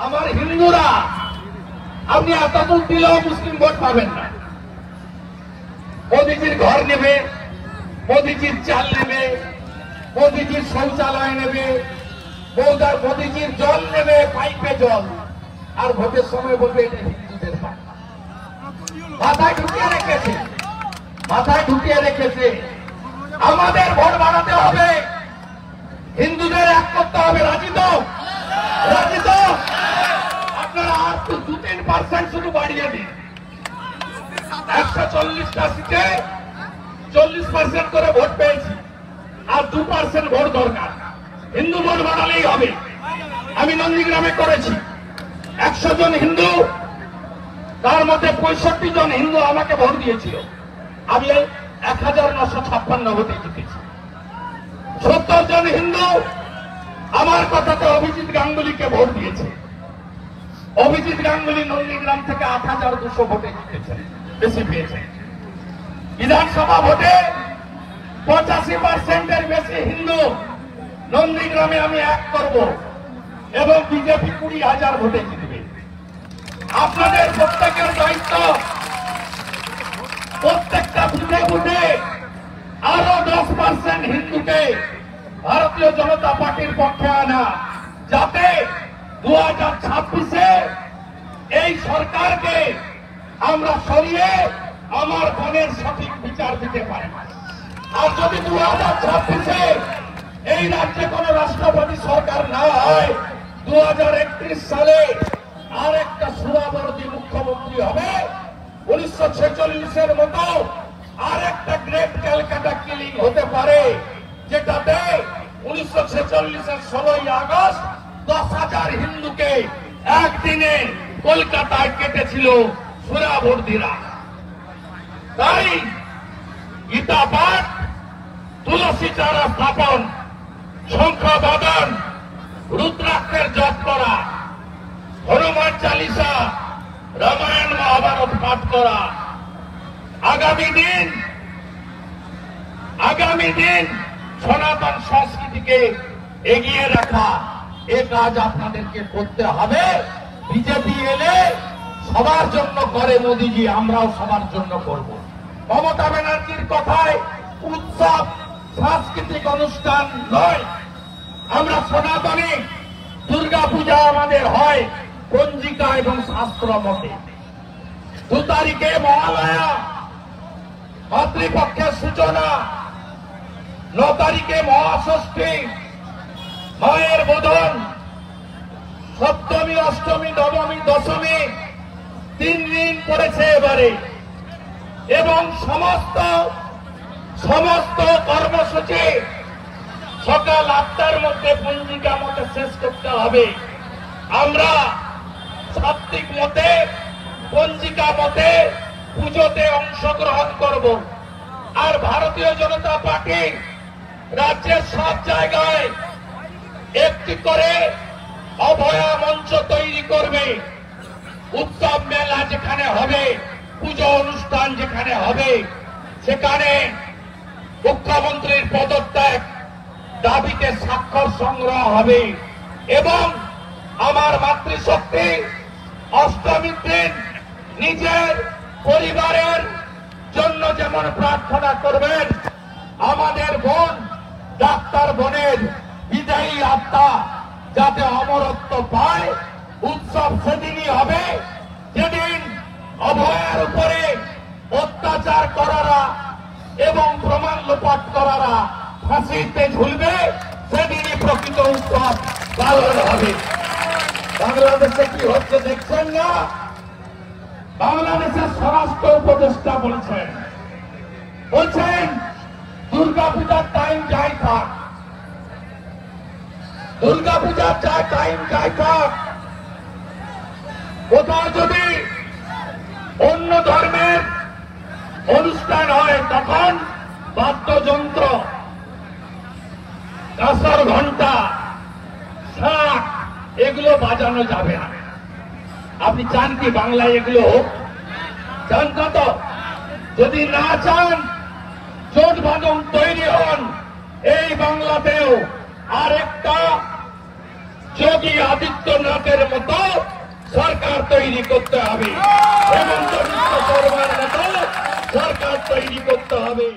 আমার হিন্দুরা আপনি এতদূর দিলেও মুসলিম ভোট পাবেন না। মোদীজির ঘর নেবে, মোদীজির চাল নেবে, মোদীজির শৌচালয় নেবে, মোদীজির জল নেবে, পাইপে জল, আর ভোটের সময় বলবে এটা হিন্দুদের পায়। মাথায় ঢুকিয়ে রেখেছে, মাথায় ঢুকিয়ে রেখেছে। আমাদের ভোট বাড়াতে হবে, হিন্দুদের এক করতে হবে। রাজি তো? রাজি তো? আপনারা আর 2-3% শুধু বাড়িয়ে দিন। 140টা সিটে 40% করে ভোট পেয়েছি, আর 2% ভোট দরকার। হিন্দু ভোট বাড়ালেই হবে। আমি নন্দীগ্রামে করেছি, 100 জন হিন্দু, তার মধ্যে 65 জন হিন্দু আমাকে ভোট দিয়েছিল। আমি 1956 ভোটে জিতেছি। 70 জন হিন্দু আমার কথাতে অভিজিৎ গাঙ্গুলিকে ভোট দিয়েছে। অভিজিৎ গাঙ্গুলি নন্দীগ্রাম থেকে 8200 ভোটে জিতেছেন, বেশি পেয়েছেন। বিধানসভা ভোটে 85%-এর বেশি হিন্দু নন্দীগ্রামে আমি এক করব, এবং বিজেপি 20,000 ভোটে জিতবে। আপনাদের প্রত্যেকের দায়িত্ব প্রত্যেকটা বুথে বুথে আরো 10% হিন্দুকে ভারতীয় জনতা পার্টির পক্ষে আনা, যাতে 2026-এ এই সরকারকে আমরা সরিয়ে আমার বোনের সঠিক বিচার দিতে পারি। আর যদি 2026-এ এই রাজ্যে কোন রাষ্ট্রপতি সরকার না হয়, 2031 সালে আর একটা সুরাবর্তী মুখ্যমন্ত্রী হবে। 1946-এর মতো আর একটা গ্রেট ক্যালকাটা কিলিং হতে পারে, যেটাতে 1946-এর 16ই আগস্ট 10,000 হিন্দুকে একদিনে কলকাতায় কেটেছিল সুরাবর্তীরা। তাই গীতা পাঠ, তুলসী চারা স্থাপন, শঙ্খ বাদন, রুদ্রাক্ষের জপ করা, হনুমান চালিসা, রামায়ণ মহাভারত পাঠ করা, আগামী দিন সনাতন সংস্কৃতিকে এগিয়ে রাখা, এ কাজ আপনাদেরকে করতে হবে। বিজেপি এলে সবার জন্য করে মোদীজি, আমরাও সবার জন্য করব। মমতা ব্যানার্জির কথায় উৎসব সাংস্কৃতিক অনুষ্ঠান নয়, আমরা সনাতনী দুর্গা পূজা আমাদের হয় পঞ্জিকা এবং শাস্ত্র মতে। 2 তারিখে মহালয়া, মাতৃপক্ষের সূচনা, 9 তারিখে মহাষষ্ঠী, মায়ের বোধন, সপ্তমী, অষ্টমী, নবমী, দশমী, 3 দিন পড়েছে এবারে। এবং সমস্ত কর্মসূচি সকাল 8টার মধ্যে পঞ্জিকা মতে শেষ করতে হবে। আমরা সাত্বিক মতে, পঞ্জিকা মতে পুজোতে অংশগ্রহণ করব। আর ভারতীয় জনতা পার্টি রাজ্যের সব জায়গায় একটি করে অভয়া মঞ্চ তৈরি করবে। উৎসব মেলা যেখানে হবে, পুজো অনুষ্ঠান যেখানে হবে, সেখানে মুখ্যমন্ত্রীর পদত্যাগ দাবিতে স্বাক্ষর সংগ্রহ হবে। এবং আমার মাতৃশক্তি অষ্টমীর দিন নিজের পরিবারের জন্য যেমন প্রার্থনা করবেন, আমাদের বোন ডাক্তার বোনের বিদায়ী আত্মা যাতে অমরত্ব পায়, উৎসব সেদিনই হবে যেদিন অভয়ার উপরে অত্যাচার করারা এবং প্রমাণ লোপাট করারা ফাঁসিতে ঝুলবে, সেদিনই প্রকৃত উৎসব পালন হবে। বাংলাদেশে কি হচ্ছে দেখছেন না? বাংলাদেশের স্বরাষ্ট্র উপদেষ্টা বলছেন দুর্গাপূজার টাইম যাই থাক, দুর্গাপূজার টাইম যাই থাক, কোথাও যদি অন্য ধর্মের অনুষ্ঠান হয় তখন বাদ্যযন্ত্র, কাঁসার ঘন্টা, শাঁখ এগুলো বাজানো যাবে না। আপনি চান কি বাংলায় এগুলো হোক? চান কত? যদি না চান, জোট বাঁধন তৈরি হন এই বাংলাতেও আর একটা যোগী আদিত্যনাথের মতো সরকার তৈরি করতে হবে। হেমন্ত বিশ্ব শর্মার মতো সরকার তৈরি করতে হবে।